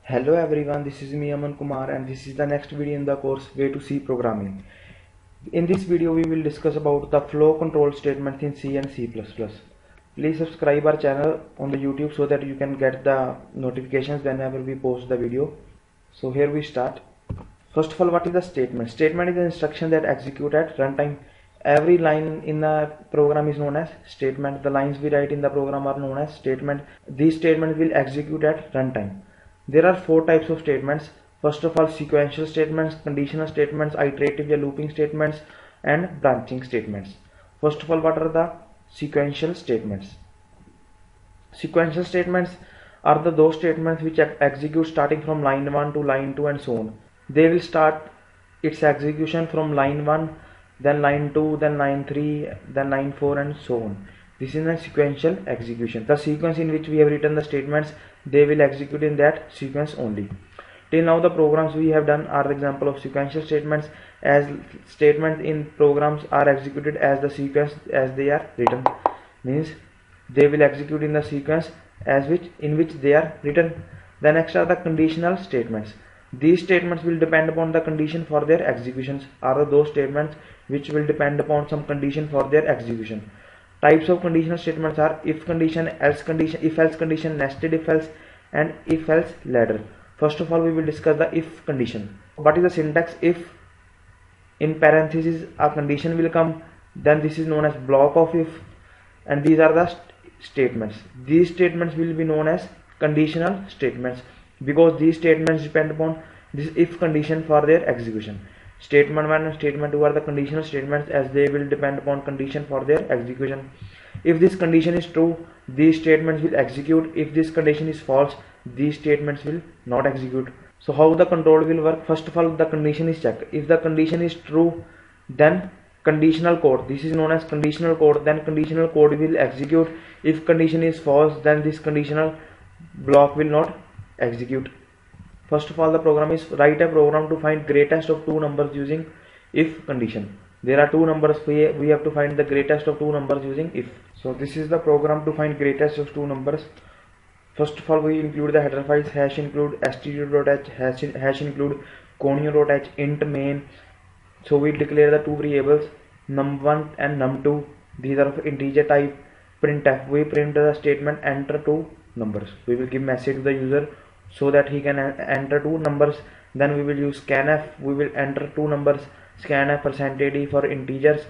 Hello everyone, this is me Aman Kumar and this is the next video in the course Way to C Programming. In this video we will discuss about the flow control statements in C and C++. Please subscribe our channel on the YouTube so that you can get the notifications whenever we post the video. So here we start. First of all, what is the statement? Statement is an instruction that execute at runtime. Every line in the program is known as statement. The lines we write in the program are known as statement. These statements will execute at runtime. There are four types of statements. First of all, sequential statements, conditional statements, iterative or looping statements, and branching statements. First of all, what are the sequential statements? Sequential statements are those statements which execute starting from line 1 to line 2 and so on. They will start its execution from line 1, then line 2, then line 3, then line 4 and so on. This is a sequential execution. The sequence in which we have written the statements, they will execute in that sequence only. Till now the programs we have done are example of sequential statements, as statements in programs are executed as the sequence as they are written. Means they will execute in the sequence in which they are written. The next are the conditional statements. These statements will depend upon the condition for their executions. Are those statements which will depend upon some condition for their execution. Types of conditional statements are if condition, else condition, if else condition, nested if else, and if else ladder. First of all, we will discuss the if condition. What is the syntax? If in parentheses a condition will come, then this is known as block of if, and these are the statements. These statements will be known as conditional statements because these statements depend upon this if condition for their execution. Statement 1 and statement 2 are the conditional statements as they will depend upon condition for their execution. If this condition is true, these statements will execute. If this condition is false, these statements will not execute. So how the control will work? First of all, the condition is checked. If the condition is true, then conditional code, this is known as conditional code, then conditional code will execute. If condition is false, then this conditional block will not execute. First of all, the program is write a program to find greatest of two numbers using if condition. There are two numbers, we have to find the greatest of two numbers using if. So this is the program to find greatest of two numbers. First of all, we include the header files, hash include std.h, hash include conio.h, int main. So we declare the two variables num1 and num2. These are of integer type. Printf, we print the statement enter two numbers. We will give message to the user so that he can enter two numbers. Then we will use scanf, we will enter two numbers. Scanf %d for integers.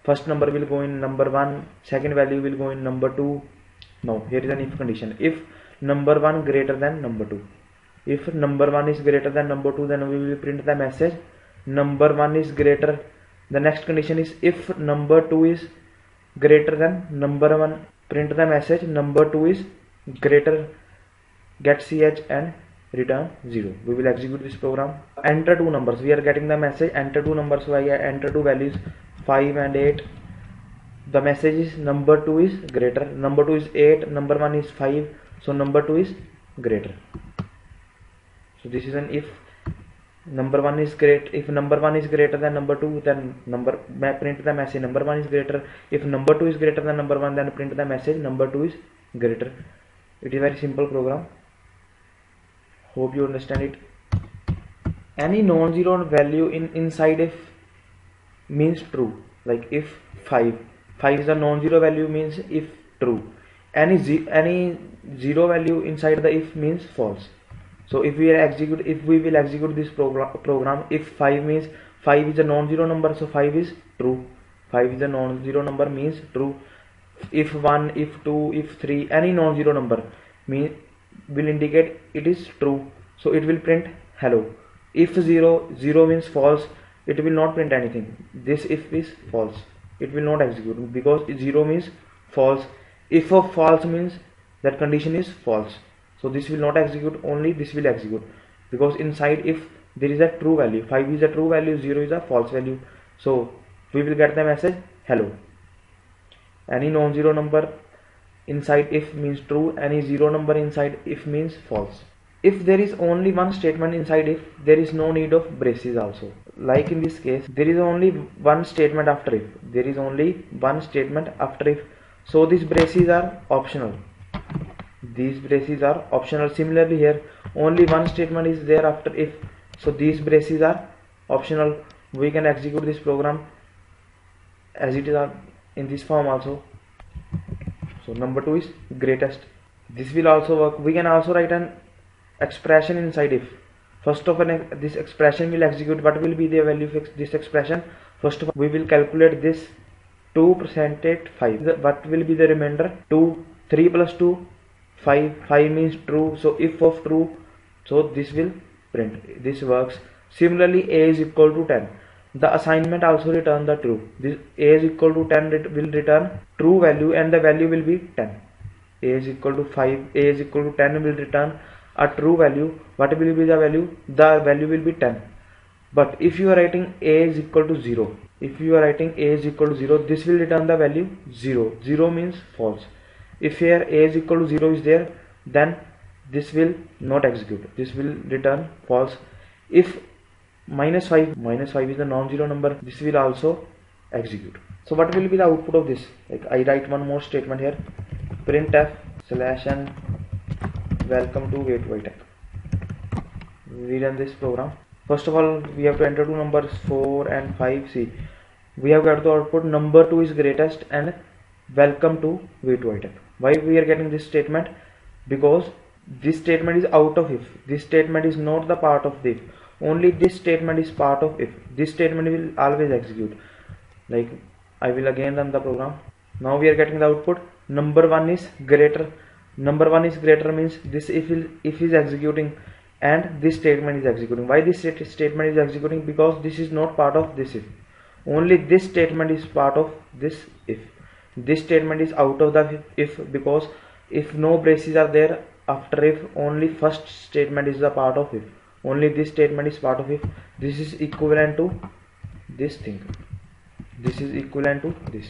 First number will go in number 1, second value will go in number 2. Now here is an if condition. If number 1 greater than number 2. If number 1 is greater than number 2, then we will print the message number 1 is greater. The next condition is if number 2 is greater than number 1, print the message number 2 is greater, get ch and return 0. We will execute this program. Enter two numbers. We are getting the message enter two numbers. So I enter two values 5 and 8. The message is number 2 is greater. Number 2 is 8. Number 1 is 5. So number 2 is greater. So this is an if number 1 is great. If number 1 is greater than number 2, then print the message number 1 is greater. If number 2 is greater than number 1, then print the message number 2 is greater. It is a very simple program. Hope you understand it. Any non-zero value inside if means true. Like if 5 is a non-zero value means if true. Any zero value inside the if means false. So if we will execute this program, if 5 means 5 is a non-zero number, so 5 is true. 5 is a non-zero number means true. If 1, if 2, if 3, any non-zero number will indicate it is true, so it will print hello. If 0 means false, it will not print anything. This if is false, it will not execute because 0 means false. If of false means that condition is false, so this will not execute, only this will execute because inside if there is a true value. 5 is a true value, 0 is a false value, so we will get the message hello. Any non-zero number inside if means true, any zero number inside if means false. If there is only one statement inside if, there is no need of braces also. Like in this case, there is only one statement after if. So these braces are optional. These braces are optional. Similarly here only one statement is there after if, so these braces are optional. We can execute this program as it is in this form also. So number 2 is greatest. This will also work. We can also write an expression inside if. First of all, this expression will execute. What will be the value of this expression? First of all, we will calculate this 2% 5. What will be the remainder? 2, 3 plus 2, 5. 5 means true. So if of true, so this will print. This works. Similarly, a is equal to 10. The assignment also return the true. This a is equal to 10 will return true value, and the value will be 10. A is equal to 5, a is equal to 10 will return a true value. What will be the value? The value will be 10. But if you are writing a is equal to 0, if you are writing a is equal to 0, this will return the value 0. 0 means false. If here a is equal to 0 is there, then this will not execute. This will return false. If minus 5 is the non-zero number, this will also execute. So what will be the output of this? Like I write one more statement here, printf/n welcome to way2itech. We run this program. First of all, we have to enter two numbers 4 and 5. See, we have got the output number 2 is greatest and welcome to way2itech. Why we are getting this statement? Because this statement is out of if. This statement is not the part of the if. Only this statement is part of if. This statement will always execute. Like I will again run the program. Now we are getting the output number 1 is greater. Number 1 is greater means this if is executing and this statement is executing. Why this statement is executing? Because this is not part of this if. Only this statement is part of this if. This statement is out of the if, because if no braces are there after if, only first statement is the part of if. Only this statement is part of if. This is equivalent to this thing. This is equivalent to this.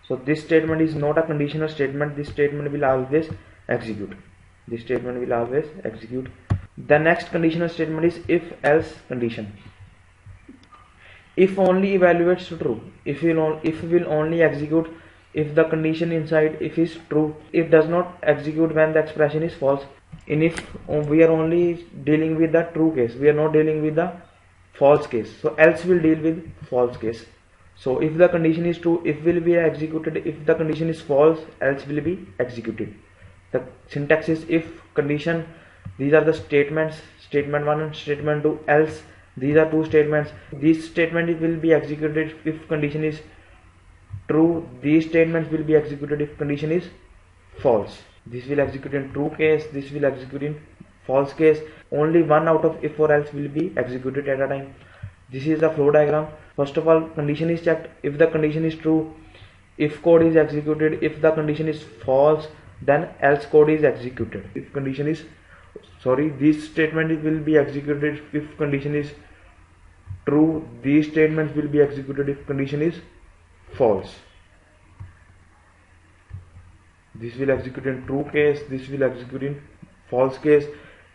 So this statement is not a conditional statement. This statement will always execute. This statement will always execute. The next conditional statement is if else condition. If only evaluates to true. If will only execute if the condition inside if is true. It does not execute when the expression is false. In if we are only dealing with the true case, we are not dealing with the false case. So else will deal with false case. So if the condition is true, if will be executed. If the condition is false, else will be executed. The syntax is if condition. These are the statements, statement 1 and statement 2. Else, these are two statements. This statement will be executed if condition is true. These statements will be executed if condition is false. This will execute in true case, this will execute in false case. Only one out of if or else will be executed at a time. This is the flow diagram. First of all, condition is checked. If the condition is true, if code is executed. If the condition is false, then else code is executed. If condition is this statement will be executed if condition is true. These statements will be executed if condition is false. This will execute in true case, this will execute in false case.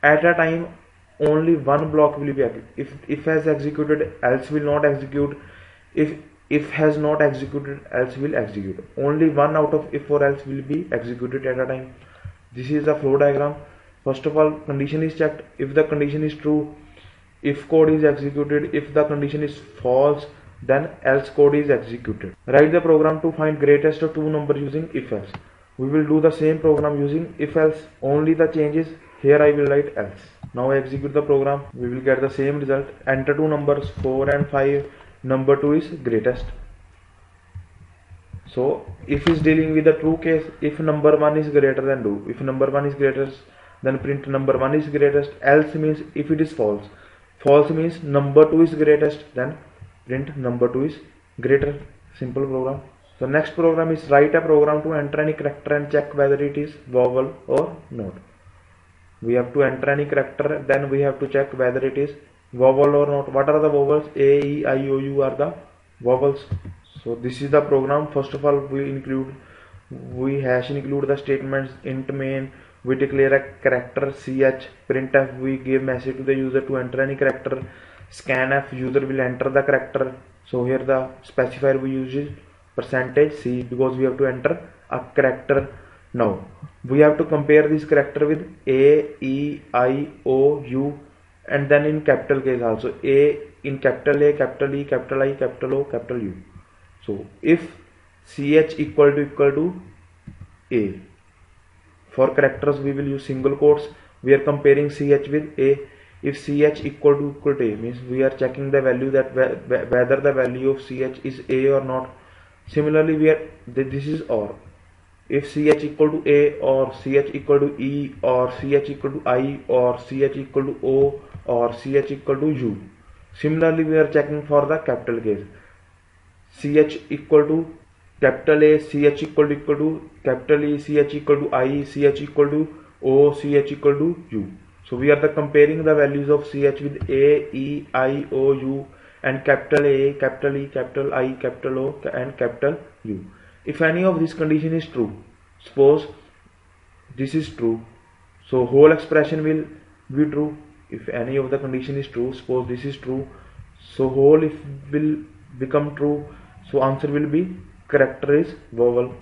At a time, only one block will be executed. If has executed, else will not execute. If has not executed, else will execute. Only one out of if or else will be executed at a time. This is the flow diagram. First of all, condition is checked. If the condition is true, if code is executed. If the condition is false, then else code is executed. Write the program to find greatest of two numbers using if else. We will do the same program using if else. Only the changes here I will write else. Now I execute the program. We will get the same result. Enter two numbers 4 and 5. Number 2 is greatest. So if is dealing with the true case. If number 1 is greater than 2. If number 1 is greatest, then print number 1 is greatest. Else means if it is false. False means number 2 is greatest, then print number 2 is greater. Simple program. So next program is write a program to enter any character and check whether it is vowel or not. We have to enter any character, then we have to check whether it is vowel or not. What are the vowels? A, E, I, O, U are the vowels. So this is the program. First of all, we hash include the statements int main. We declare a character ch. Printf, we give message to the user to enter any character. Scanf, user will enter the character. So here the specifier we use is %c because we have to enter a character. Now we have to compare this character with A, E, I, O, U, and then in capital case also A in capital A, capital E, capital I, capital O, capital U. So if CH equal to A, for characters we will use single quotes. We are comparing CH with A. If CH equal to A means we are checking the value that whether the value of CH is A or not. Similarly, this is OR. If CH equal to A or CH equal to E or CH equal to I or CH equal to O or CH equal to U. Similarly, we are checking for the capital case. CH equal to capital A, CH equal to capital E, CH equal to I, CH equal to O, CH equal to U. So we are comparing the values of CH with A, E, I, O, U and capital A, capital E, capital I, capital O and capital U. If any of this condition is true, suppose this is true, so whole expression will be true. If any of the condition is true, suppose this is true, so whole if will become true, so answer will be character is vowel.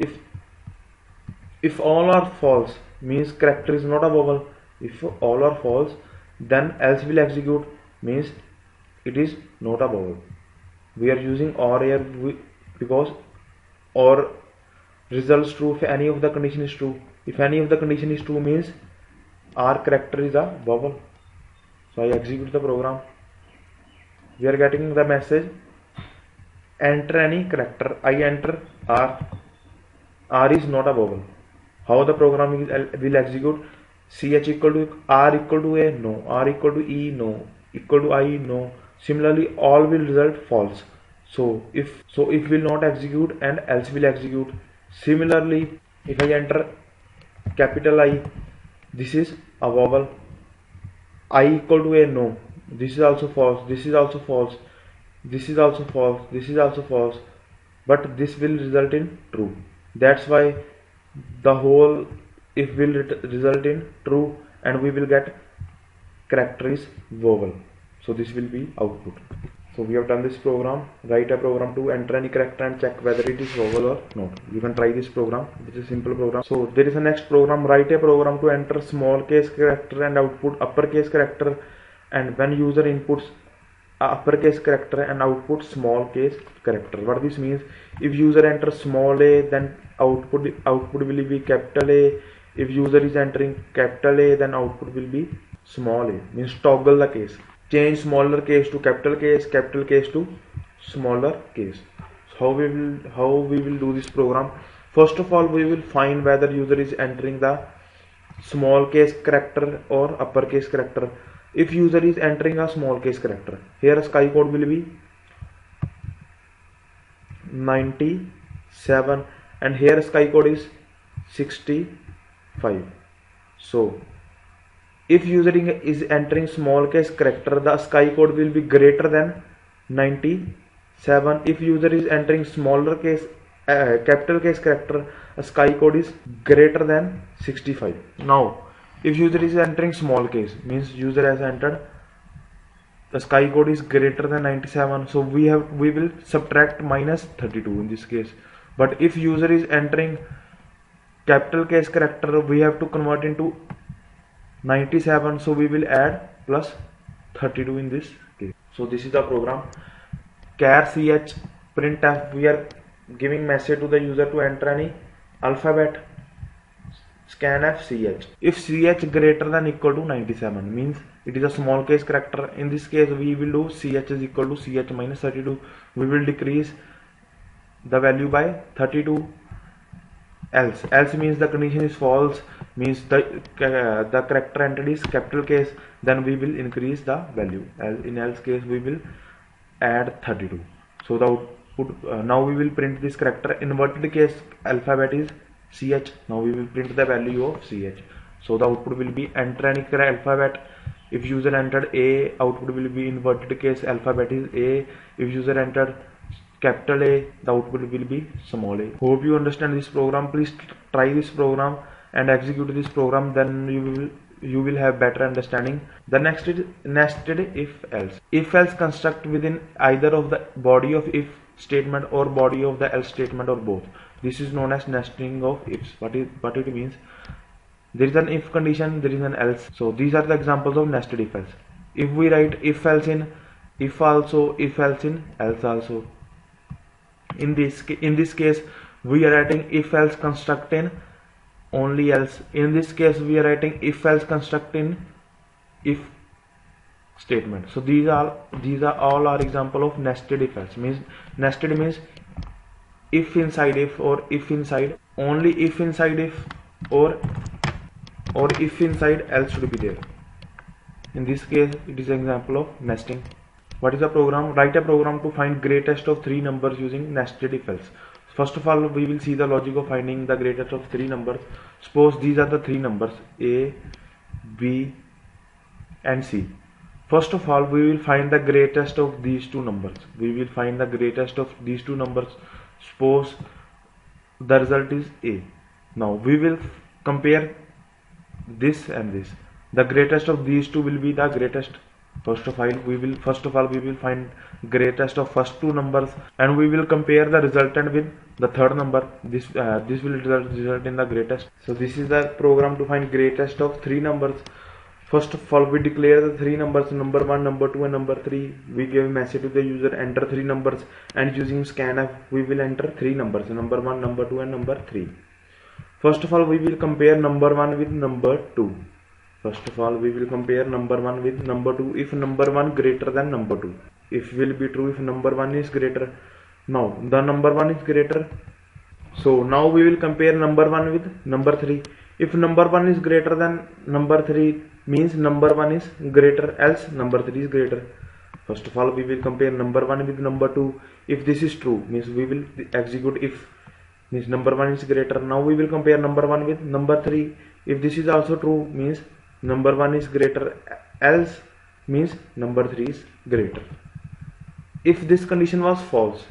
If all are false means character is not a vowel. If all are false, then else will execute means it is not a vowel. We are using OR here because OR results true if any of the condition is true. If any of the condition is true means our character is a vowel. So I execute the program. We are getting the message, enter any character. I enter R. R is not a vowel. How the program will execute? CH equal to R equal to A, no. R equal to E, no. Equal to I, no. Similarly, all will result false. So if will not execute and else will execute. Similarly, if I enter capital I, this is a vowel. I equal to A, no. This is also false. This is also false. This is also false. This is also false. But this will result in true. That's why the whole if will result in true and we will get character is vowel. So this will be output. So we have done this program. Write a program to enter any character and check whether it is vowel or not. You can try this program. This is a simple program. So there is a next program. Write a program to enter small case character and output uppercase character, and when user inputs uppercase character and output small case character. What this means? If user enters small a, then output will be capital A. If user is entering capital A, then output will be small a. Means toggle the case. Change smaller case to capital case to smaller case. So how we will do this program? First of all, we will find whether user is entering the small case character or uppercase character. If user is entering a small case character, here sky code will be 97 and here sky code is 65. So if user is entering small case character, the sky code will be greater than 97. If user is entering smaller case capital case character, a sky code is greater than 65. Now if user is entering small case means user has entered the sky code is greater than 97, so we will subtract minus 32 in this case. But if user is entering capital case character, we have to convert into 97, so we will add plus 32 in this case. So this is the program. Char ch printf, we are giving message to the user to enter any alphabet. Scanf ch. If ch greater than equal to 97 means it is a small case character. In this case we will do ch is equal to ch minus 32. We will decrease the value by 32. Else means the condition is false, means the character entered is capital case, then we will increase the value. In else case we will add 32. So the output now we will print this character. Inverted case alphabet is ch. Now we will print the value of ch. So the output will be enter any alphabet. If user entered A, output will be inverted case alphabet is A. If user entered capital A, the output will be small a. Hope you understand this program. Please try this program and execute this program, then you will have better understanding. The next is nested if else. If else construct within either of the body of if statement or body of the else statement or both. This is known as nesting of ifs. What it means? There is an if condition, there is an else. So these are the examples of nested if else. If we write if else in if also, if else in else also. In this case we are writing if else construct in only else. In this case we are writing if else construct in if statement. So these are all are example of nested if else. Means nested means if inside if, or if inside, only if inside if, or if inside else should be there. In this case it is an example of nesting. What is the program? Write a program to find greatest of three numbers using nested if else. First of all, we will see the logic of finding the greatest of three numbers. Suppose these are the three numbers A, B and C. First of all, we will find the greatest of these two numbers. We will find the greatest of these two numbers. Suppose the result is A. Now we will compare this and this. The greatest of these two will be the greatest. First of all, we will find greatest of first two numbers, and we will compare the resultant with the third number. This will result in the greatest. So this is the program to find greatest of three numbers. First of all, we declare the three numbers, number 1, number 2 and number 3. We give a message to the user, enter three numbers, and using scanf we will enter three numbers, number 1, number 2 and number 3. First of all, we will compare number 1 with number 2. First of all, we will compare number 1 with number 2 if number 1 greater than number 2. If will be true if number 1 is greater. Now the number 1 is greater. So now we will compare number 1 with number 3. If number 1 is greater than number 3, means number 1 is greater, else number 3 is greater. First of all, we will compare number 1 with number 2. If this is true, means we will execute if, means number 1 is greater. Now we will compare number 1 with number 3. If this is also true, means number 1 is greater, else means number 3 is greater. If this condition was false,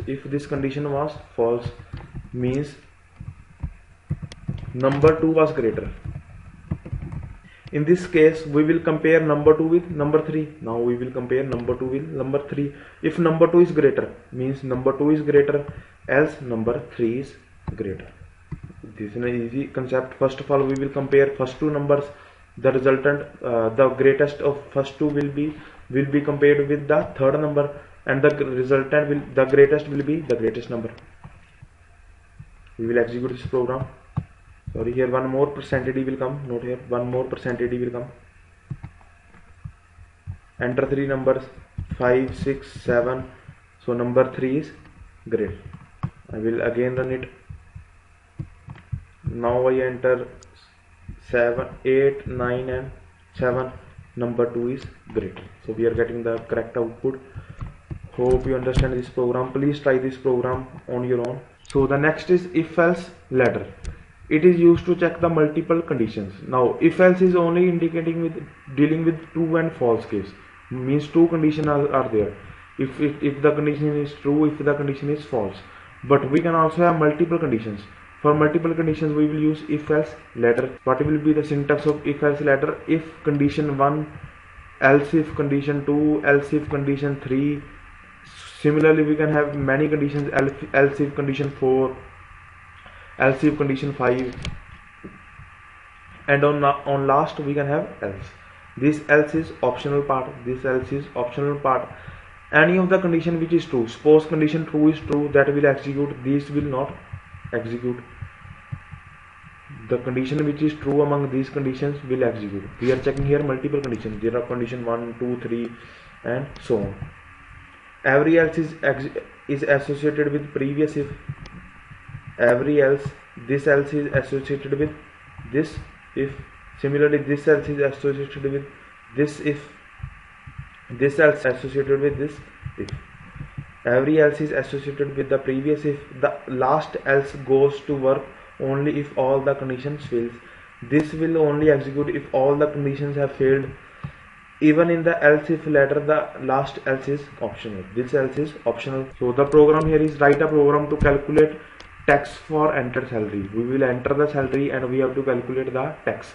means number 2 was greater. In this case, we will compare number 2 with number 3. Now we will compare number 2 with number 3. If number 2 is greater, means number 2 is greater, else number 3 is greater. This is an easy concept. First of all, we will compare first two numbers. The resultant, the greatest of first two will be compared with the third number, and the resultant the greatest will be the greatest number. We will execute this program. Sorry, here one more percentage will come. Note here, one more percentage will come. Enter three numbers 5, 6, 7. So number 3 is great. I will again run it. Now I enter 7, 8, 9 and 7. Number 2 is greater. So we are getting the correct output. Hope you understand this program. Please try this program on your own. So the next is if else ladder. It is used to check the multiple conditions. Now if else is only indicating with dealing with true and false case. Means two conditions are there. If the condition is true, if the condition is false. But we can also have multiple conditions. For multiple conditions, we will use if else ladder. What will be the syntax of if else ladder? If condition 1, else if condition 2, else if condition 3. Similarly, we can have many conditions, else if condition 4, else if condition 5, and on last we can have else. This else is optional part. This else is optional part. Any of the condition which is true, suppose condition true is true, that will execute. These will not execute. The condition which is true among these conditions will execute. We are checking here multiple conditions. There are condition 1, 2, 3 and so on. Every else is associated with previous if. Every else, this else is associated with this if. Similarly, this else is associated with this if. This else is associated with this if. Every else is associated with the previous if. The last else goes to work only if all the conditions fails. This will only execute if all the conditions have failed. Even in the else if ladder, the last else is optional. This else is optional. So the program here is write a program to calculate tax for entered salary. We will enter the salary and we have to calculate the tax.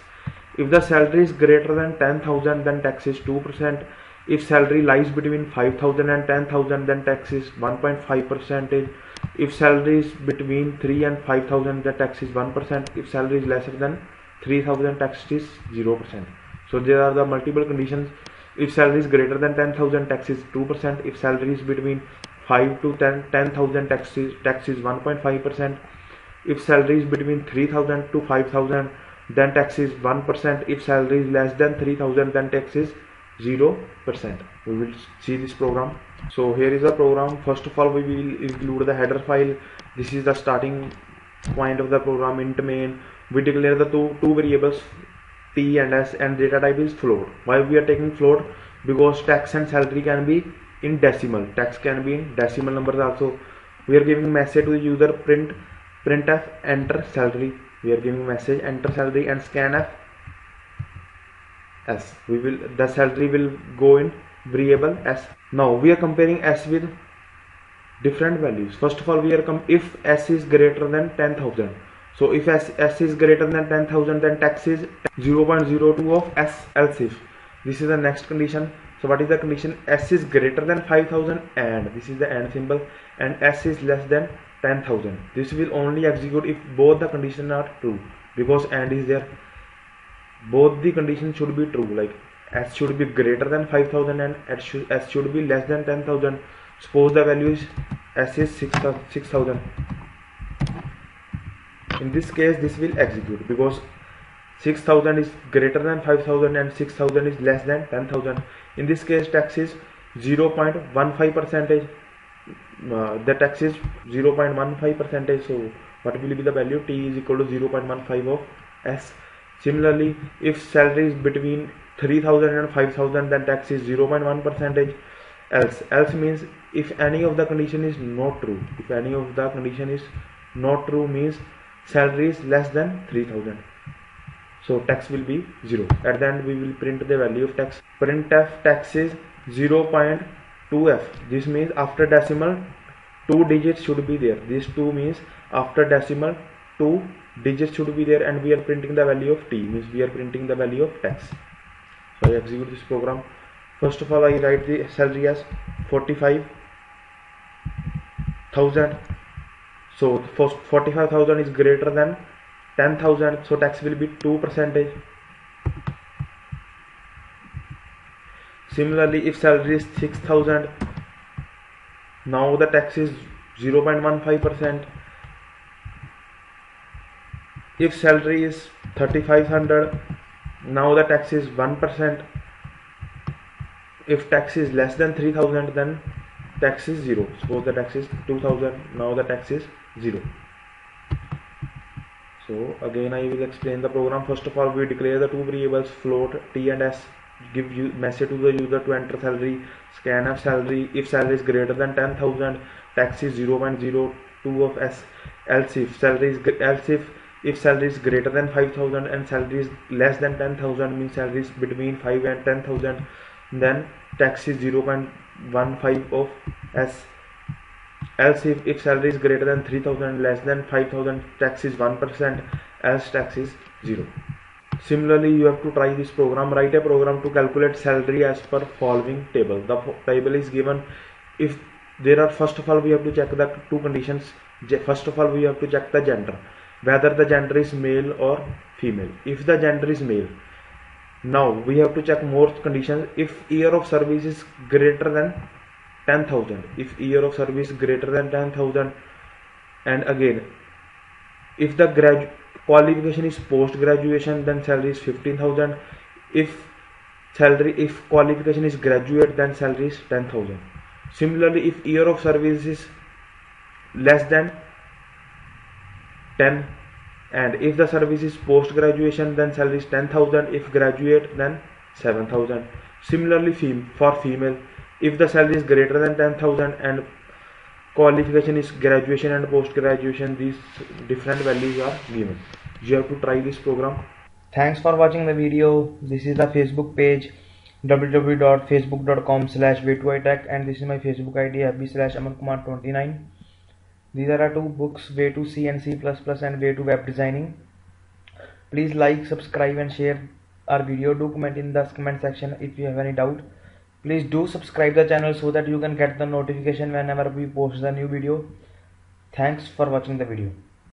If the salary is greater than 10,000, then tax is 2%. If salary lies between 5,000 and 10,000, then tax is 1.5%. If salary is between 3 and 5,000, the tax is 1%. If salary is lesser than 3,000, tax is 0%. So there are the multiple conditions. If salary is greater than 10,000, tax is 2%. If salary is between 5 to 10,000, tax is 1.5%. If salary is between 3,000 to 5,000, then tax is 1%. If salary is less than 3,000, then tax is 0%. We will see this program. So here is the program. First of all, we will include the header file. This is the starting point of the program. Int main. We declare the two variables T and S, and data type is float. Why we are taking float? Because tax and salary can be in decimal. Tax can be in decimal numbers also. We are giving message to the user printf enter salary. We are giving message enter salary and scanf S. The salary will go in variable S. Now we are comparing S with different values. First of all, we are if S is greater than 10,000. So if S is greater than 10,000, then tax is 0.02 of S. Else if. This is the next condition. So what is the condition? S is greater than 5,000 and this is the and symbol, and S is less than 10,000. This will only execute if both the conditions are true, because and is there. Both the conditions should be true, like S should be greater than 5,000 and S should be less than 10,000. Suppose the value is S is 6,000. In this case, this will execute because 6,000 is greater than 5,000 and 6,000 is less than 10,000. In this case, tax is 0.15%. The tax is 0.15%. So what will be the value? T is equal to 0.15 of S. Similarly, if salary is between 3,000 and 5,000, then tax is 0.1%. Else means if any of the condition is not true. If any of the condition is not true means salary is less than 3,000. So tax will be 0. At the end we will print the value of tax. Printf tax is 0.2f. This means after decimal 2 digits should be there. This 2 means after decimal 2 digits should be there, and we are printing the value of T, means we are printing the value of tax. So I execute this program. First of all, I write the salary as 45,000. So first 45,000 is greater than 10,000, so tax will be 2%. Similarly, if salary is 6,000, now the tax is 0.15%. If salary is 3500, now the tax is 1%. If tax is less than 3,000, then tax is 0. Suppose the tax is 2,000, now the tax is 0. So again I will explain the program. First of all, we declare the two variables float T and S. Give you message to the user to enter salary, scanf salary. If salary is greater than 10,000, tax is 0.02 of S. Else if salary is greater than 5,000 and salary is less than 10,000, means salary is between 5 and 10,000, then tax is 0.15 of S. Else if salary is greater than 3,000, less than 5,000, tax is 1%, else tax is 0. Similarly, you have to try this program. Write a program to calculate salary as per following table. The table is given. If there are, first of all, we have to check the two conditions. First of all, we have to check the gender, whether the gender is male or female. If the gender is male, now we have to check more conditions. If year of service is greater than 10,000, if year of service greater than 10,000, and again if the qualification is post graduation, then salary is 15,000. If qualification is graduate, then salary is 10,000. Similarly, if year of service is less than 10, and if the service is post graduation, then salary is 10,000. If graduate, then 7,000. Similarly, for female, if the salary is greater than 10,000 and qualification is graduation and post graduation, these different values are given. You have to try this program. Thanks for watching the video. This is the Facebook page www.facebook.com/way2itech, and this is my Facebook ID fb/amankumar29. These are our two books, Way to C and C++ and Way to Web Designing. Please like, subscribe and share our video. Do comment in the comment section if you have any doubt. Please do subscribe the channel so that you can get the notification whenever we post the new video. Thanks for watching the video.